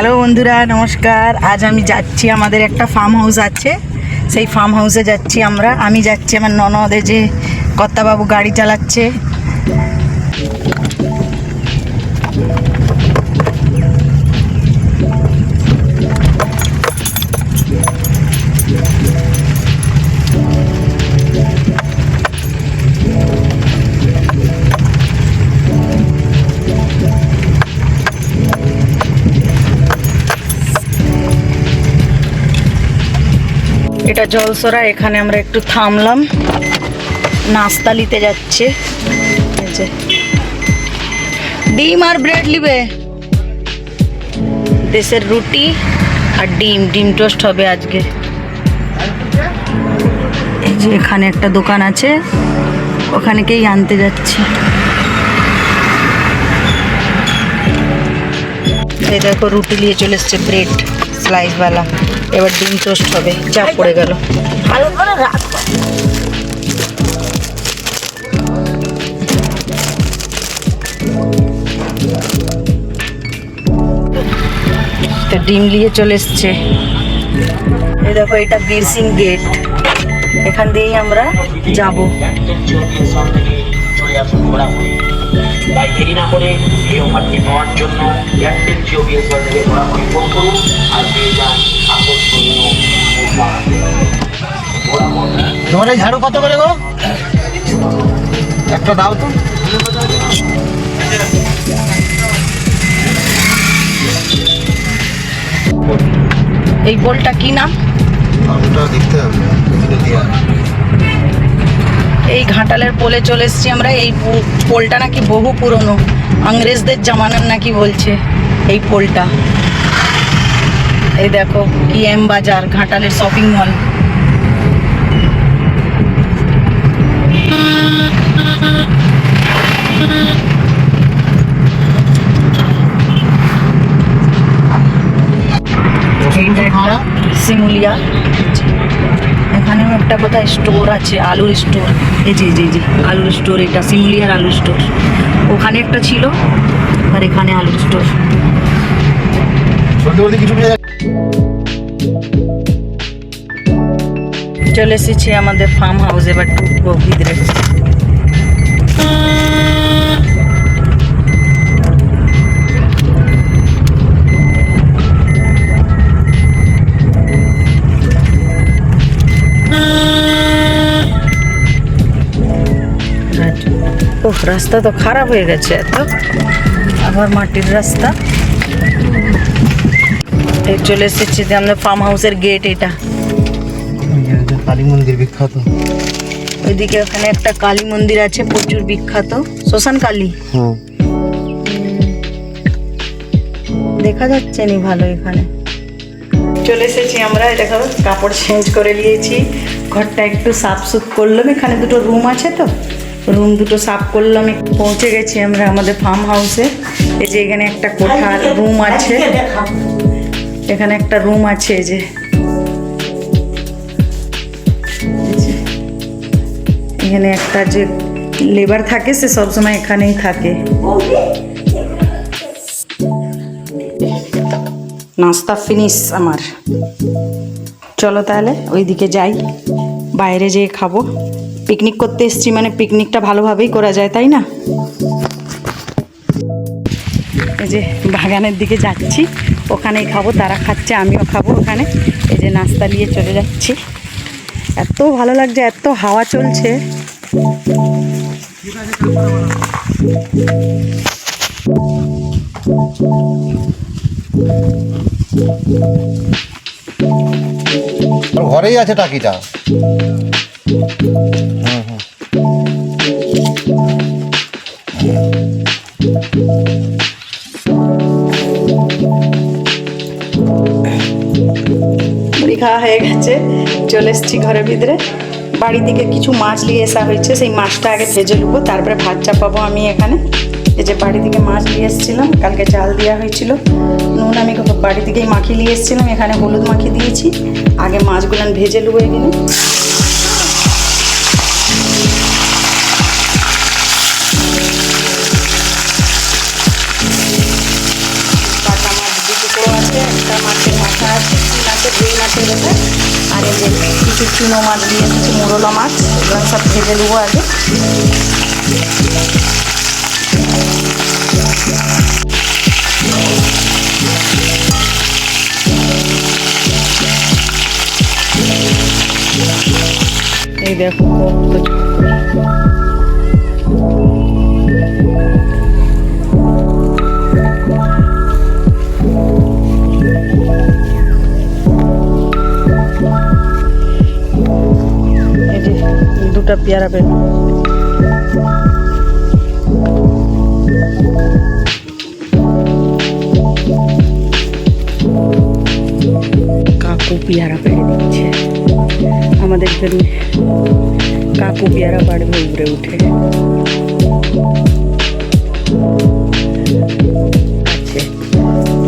Hello বন্ধুরা, নমস্কার। আজ আমি যাচ্ছি, আমাদের একটা ফার্ম হাউস আছে, সেই ফার্ম হাউসে যাচ্ছি আমরা। আমি যাচ্ছি, আমার ননদে যে কর্তাবাবু গাড়ি চালাচ্ছে। এটা জলসরা, এখানে আমরা একটু থামলাম, নাস্তা নিতে যাচ্ছে। ডিম আর ব্রেড নিবে, দেশের রুটি আর ডিম টোস্ট হবে আজকে। এই যে এখানে একটা দোকান আছে, ওখানেকেই আনতে যাচ্ছি। এই দেখো, রুটি নিয়ে চলে এসছে, ব্রেড স্লাইসওয়ালা। এবার ডিম টোস্ট হবে। যা পড়ে গেল, ভালো করে রাখো। ডিম নিয়ে চলে এসছে। এই দেখো, এটা বীর সিং গেট, এখান দিয়েই আমরা যাব। তাই দেরি না করে এই অফারটি পাওয়ার জন্য এয়ারটেল জিও বিএসএল থেকে ঘোরাঘুরি ফোন করুন আর পেয়ে যান আকর্ষণীয় অফার। তোমার এই ঝাড়ু কত করে গো? একটা দাও তো। এই পোলটা কি নাম? দেখতে হবে। এই ঘাটালের পোলে চলে এসেছি আমরা। এই পোলটা নাকি বহু পুরনো, ইংরেজদের জামানার নাকি বলছে এই পোলটা। এই দেখো, এম বাজার, ঘাটালের শপিং মল। শিমুলিয়া, এখানেও একটা কোথায় স্টোর আছে, আলুর স্টোর। এই যে আলুর স্টোর, এটা শিমুলিয়ার আলুর স্টোর। ওখানে একটা ছিল, আর এখানে আলুর স্টোর। চলে এসেছি আমাদের ফার্ম হাউস, এবার ঢুকবো ভিতরে। রাস্তা তো খারাপ হয়ে গেছে, এত আবার মাটির রাস্তা। চলে এসেছি যে আমাদের ফার্ম হাউসের গেট, এটা কালী মন্দির বিখ্যাত। ওইদিকে ওখানে একটা কালী মন্দির আছে, প্রচুর বিখ্যাত, শ্মশান কালী। দেখা যাচ্ছে নি ভালো। এখানে চলে এসেছি আমরা। দেখো, কাপড় চেঞ্জ করে নিয়েছি, ঘরটা একটু সাফ সুফ করলাম। এখানে দুটো রুম আছে, তো রুম দুটো সাফ করলাম। পৌঁছে গেছি আমরা আমাদের ফার্ম হাউসে। এই যে এখানে একটা কোঠার রুম আছে, এখানে একটা রুম আছে। এই যে এখানে একটা যে লেবার থাকে, সে সবসময় এখানেই থাকে। নাস্তা ফিনিশ আমার। চলো তাহলে ওইদিকে যাই, বাইরে যেয়ে খাবো। পিকনিক করতে এসছি মানে পিকনিকটা ভালোভাবেই করা যায়, তাই না? এই যে বাগানের দিকে যাচ্ছি, ওখানেই খাবো। তারা খাচ্ছে, আমিও খাবো ওখানে। এই যে নাস্তা নিয়ে চলে যাচ্ছি। এত ভালো লাগছে, এত হাওয়া চলছে। ঘরেই আছে টাকিটা। মুড়ি খাওয়া হয়ে গেছে, চলে এসেছি ঘরের ভিতরে। বাড়ি থেকে কিছু মাছ নিয়ে আসা হয়েছে, সেই মাছটা আগে ভেজে নেবো, তারপরে ভাত চাপাবো আমি এখানে। এই যে বাড়ি থেকে মাছ নিয়ে এসেছিলাম, কালকে জাল দেওয়া হয়েছিল। নুন আমি বাড়ি থেকেই মাখিয়ে নিয়ে এসেছিলাম, এখানে হলুদ মাখিয়ে দিয়েছি। আগে মাছগুলো ভেজে নেবো এখানে। কাটা মাছ 2 টুকরো আছে, মাছের মাথা আছে, কি মাছের রুই মাছের ব্যাপার। আর এই যে কিছু চুনো মাছ দিয়ে এসেছে, মোরলা মাছ, এগুলো সব ভেজে নেবো আগে। এই দেখো কত দুটা পেয়ারা বের কাকু পেয়ারা পেড়ে দিচ্ছে আমাদের জন্য। কাকু পেয়ারা পাড়বে উপরে উঠে। আছে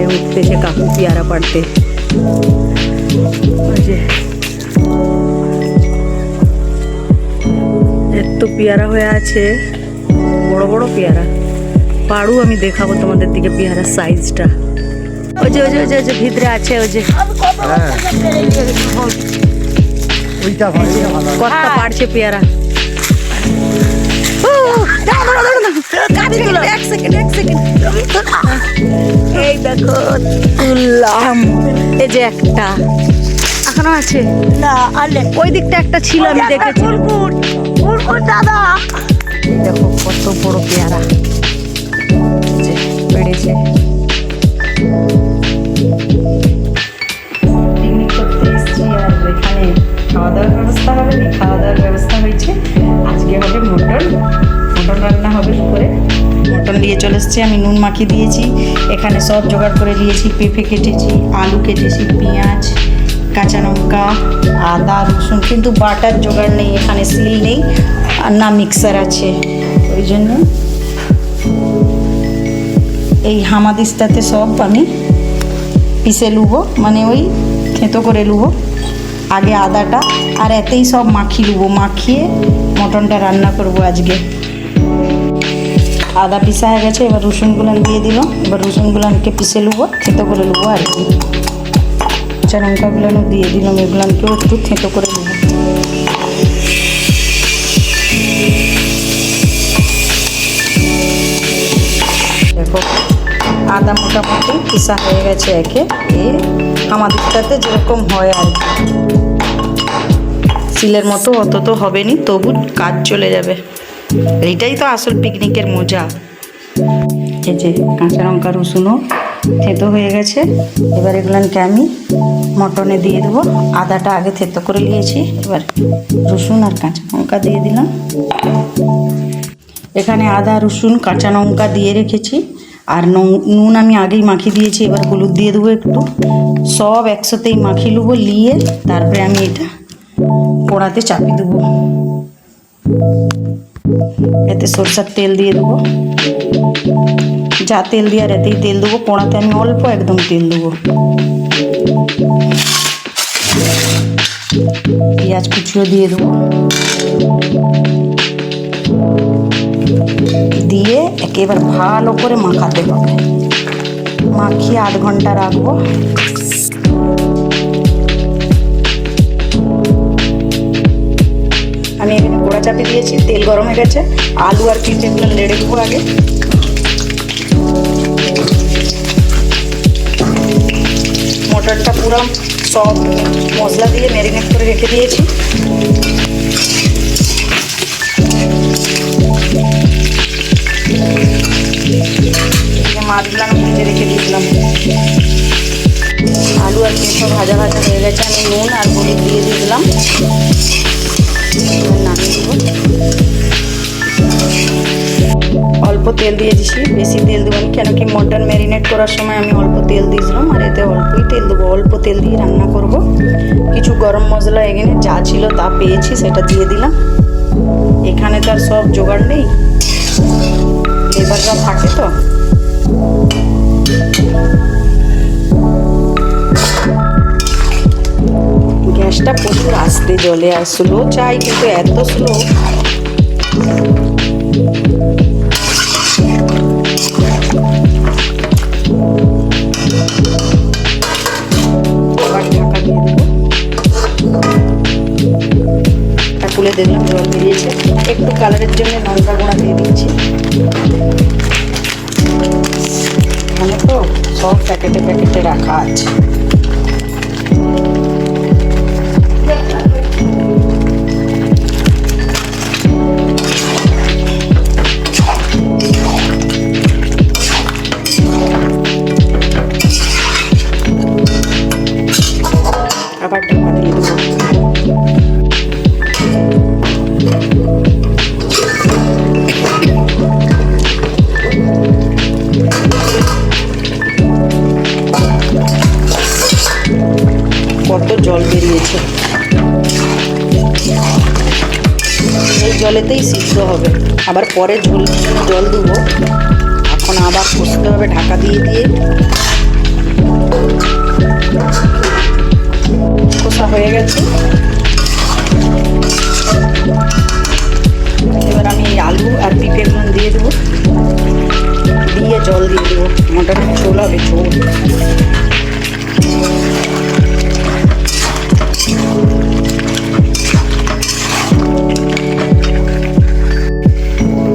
এ উঠতেছে কাকু পেয়ারা পাড়তে। ওই যে এত পেয়ারা হয়ে আছে, বড় বড় পেয়ারা। পাড়ু আমি দেখাবো তোমাদের দিকে পেয়ারার সাইজটা। ওই যে ওই যে ওই যে ওই যে ভিতরে আছে, ওই যে কতটা পাড়ছে পেয়ারা। এই দেখো তুললাম, এই যে একটা এখনো আছে না, ওই দিকটা একটা ছিল আমি দেখেছি। দাদা দেখো কত বড় পেয়ারা পেড়েছে। পিকনিক করতে এসেছি আর এখানে খাওয়া দাওয়ার ব্যবস্থা হবে না। খাওয়া দাওয়ার ব্যবস্থা হয়েছে, আজকে হবে মটন রান্না হবে দুপুরে। মটন দিয়ে চলে এসেছি, আমি নুন মাখিয়ে দিয়েছি। এখানে সব জোগাড় করে নিয়েছি, পেঁপে কেটেছি, আলু কেটেছি, পেঁয়াজ, কাঁচা লঙ্কা, আদা, রসুন। কিন্তু বাটার জোগাড় নেই এখানে, সিল নেই আর না মিক্সার আছে, ওই জন্য এই হামাদিস্তাতে সব আমি পিষে লুবো, মানে ওই থেঁতো করে লুবো আগে আদাটা, আর এতেই সব মাখিয়ে লুবো। মাখিয়ে মটনটা রান্না করবো আজকে। আদা পিসা হয়ে গেছে, এবার রসুনগুলো দিয়ে দিল। এবার রসুনগুলোকে পিষে লুবো, থেঁতো করে লুবো আর কি। কাঁচা লঙ্কাগুলো দিয়ে দিলাম, এগুলোকেও একটু থেঁতো করে নেব। দেখো আদা মোটামুটি পিসা হয়ে গেছে একে। আমাদেরটাতে যেরকম হয় আর কি, সিলের মতো অত তো হবে নি, তবু কাজ চলে যাবে। এইটাই তো আসল পিকনিকের মজা। এই যে কাঁচা লঙ্কা রসুনও থেঁতো হয়ে গেছে। এবার এগুলোকে আমি মটনে দিয়ে দেবো। আদাটা আগে থেঁতো করে নিয়েছি, এবার রসুন আর কাঁচা লঙ্কা দিয়ে দিলাম। এখানে আদা রসুন কাঁচা লঙ্কা দিয়ে রেখেছি, আর নুন আমি আগেই মাখিয়ে দিয়েছি। এবার হলুদ দিয়ে দেবো একটু, সব একসাথেই মাখিয়ে নেবো। নিয়ে তারপরে আমি এটা কড়াতে চাপিয়ে দেবো। এতে সরষের তেল দিয়ে দেবো, যা তেল দিয়ে আর এতেই তেল দেবো। কড়াতে আমি অল্প একদম তেল দেবো। পেঁয়াজ কুচিও দিয়ে দেবো, দিয়ে একেবারে ভালো করে মাখাতে হবে। মাখিয়ে 8 ঘন্টা রাখবো। আমি এখানে কড়া চাপিয়ে দিয়েছি, তেল গরম হয়ে গেছে। আলু আর পেঁপেগুলো নেড়ে দেবো আগে। মটরটা পুরো সব মশলা দিয়ে ম্যারিনেট করে রেখে দিয়েছি। মাছগুলো আমি ভেজে রেখে দিয়েছিলাম। আলু আর পেঁপে ভাজা ভাজা হয়ে গেছে। আমি নুন আর হলুদ দিয়ে দিলাম, নামিয়ে দেবো। অল্প তেল দিয়ে দিছি, বেশি তেল দেবো না, কেন কি মটন ম্যারিনেট করার সময় আমি অল্প তেল দিয়েছিলাম, আর এতে অল্পই তেল দেবো। অল্প তেল দিয়ে রান্না করব। কিছু গরম মশলা এখানে যা ছিল তা পেয়েছি, সেটা দিয়ে দিলাম। এখানে তো আর সব জোগাড় নেই, লেবাররা থাকে তো। গ্যাসটা প্রচুর আস্তে জ্বলে, আর স্লো চাই, কিন্তু এত স্লো। দেখলাম জল বেরিয়েছে, একটু কালারের জন্য লঙ্কা গুঁড়া দিয়ে দিচ্ছি। এখানে তো সব প্যাকেটে প্যাকেটে রাখা আছে। আবার ঢাকা দিয়ে দেবো। কত জল বেরিয়েছে, এই জলেতেই সিদ্ধ হবে। আবার পরে জল দেবো, এখন আবার কষতে হবে ঢাকা দিয়ে দিয়ে। কষা হয়ে গেছে, এবার আমি এই আলু আর পিঁপড়েগুলো দিয়ে দেবো, দিয়ে জল দিয়ে দেবো। মোটাটা ঝোল হবে, ঝোল।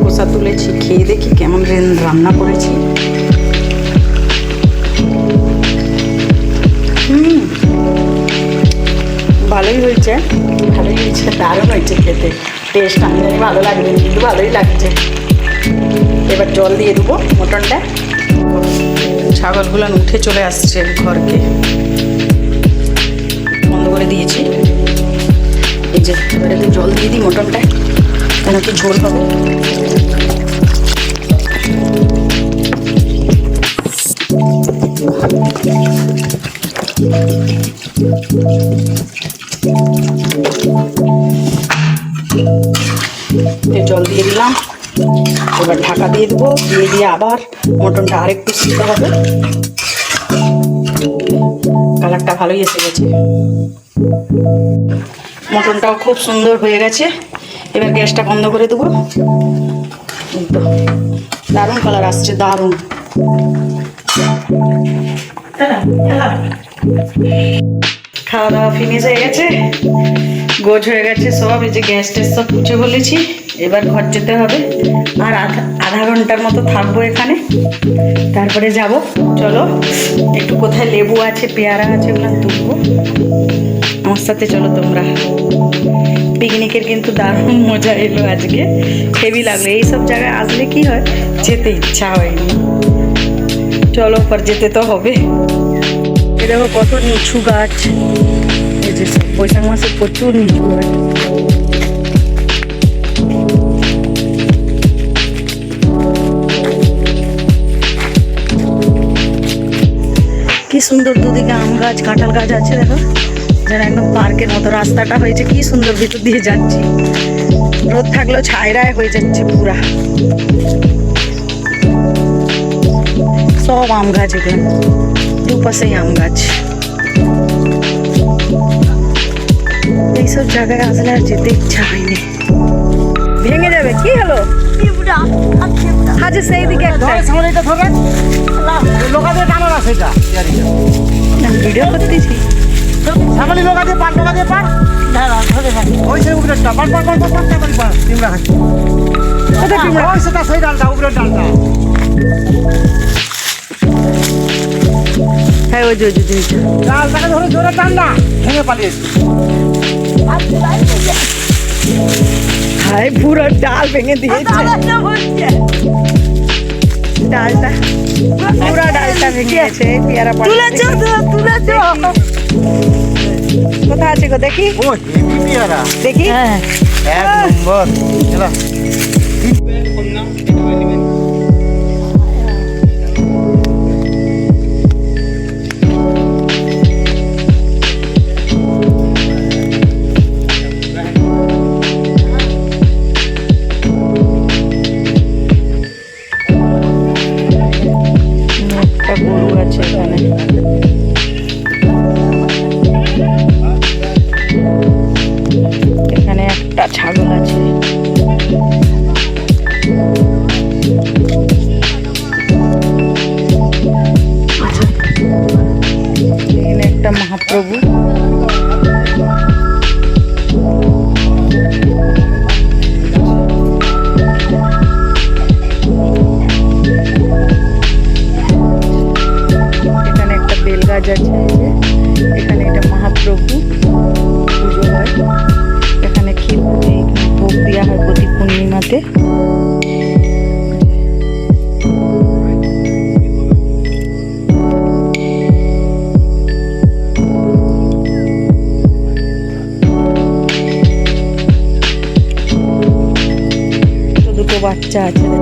কষা তুলেছি, খেয়ে দেখি কেমন রান্না করেছি। ভালোই হয়েছে, ভালোই হয়েছে, দারুণ হয়েছে খেতে। টেস্ট আমি জানি ভালো লাগবে, কিন্তু ভালোই লাগছে। এবার জল দিয়ে দেবো মটনটা। ছাগলগুলো উঠে চলে আসছে ঘরকে, বন্ধ করে দিয়েছি। এই যে এবারে জল দিয়ে দিই মটনটা, কেন কি ঝোল হবে। জল দিয়ে দিলাম, এবার ঢাকা দিয়ে দেবো। দিয়ে আবার মটনটা আরেকটু সিদ্ধ হবে। কালারটা ভালোই এসে গেছে, মটনটাও খুব সুন্দর হয়ে গেছে। এবার গ্যাসটা বন্ধ করে দেবো। দারুণ কালার আসছে, দারুণ। খাওয়া দাওয়া ফিনিশ হয়ে গেছে, গোছ হয়ে গেছে সব। এই যে গ্যাস ট্যাস সব পুছে বলেছি, এবার ঘর যেতে হবে। আর আধা ঘন্টার মতো থাকবো এখানে, তারপরে যাব। চলো একটু কোথায় লেবু আছে, পেয়ারা আছে, ওগুলো তুলবো। আমার সাথে চলো তোমরা। পিকনিকের কিন্তু দারুণ মজা এলো আজকে, হেভি লাগলো। এইসব জায়গায় আসলে কি হয়, যেতে ইচ্ছা হয়নি। চলো পর যেতে তো হবে। এ দেখো কত নিচু গাছ, এই যে বৈশাখ মাসে প্রচুর নিচু গাছ। কি সুন্দর দুদিকে আম গাছ, কাঁঠাল গাছ আছে। দেখো যেন একদম পার্কের মতো রাস্তাটা হয়েছে, কি সুন্দর ভিতর দিয়ে যাচ্ছি। রোদ থাকলেও ছায়রায় হয়ে যাচ্ছে পুরা। সব আম গাছ, এগুলো দুপাশেই আম গাছ। এইসব জায়গায় আসলে আর যেতে ইচ্ছা হয়নি। ভেঙে যাবে, কি হলো? হাজে সেই দিকে ভিডিও করতেছি। হ্যাঁ ওই যে জিনিসটা ডালটাকে ধরে জোরে টান না, ভেঙে পালিয়েছে। হাই পুরো ডাল ভেঙে দিয়েছে, ডালটা পুরো ডালটা ভেঙে গেছে। পেয়ারা তুলেছো, কোথায় আছে গো দেখি? ও হেভি পেয়ারা, দেখি। এক নম্বর। চলো গরু আছে এখানে, এখানে একটা ছাগল আছে। এখানে একটা মহাপ্রভু। বাড়িতে। দুটো বাচ্চা আছে।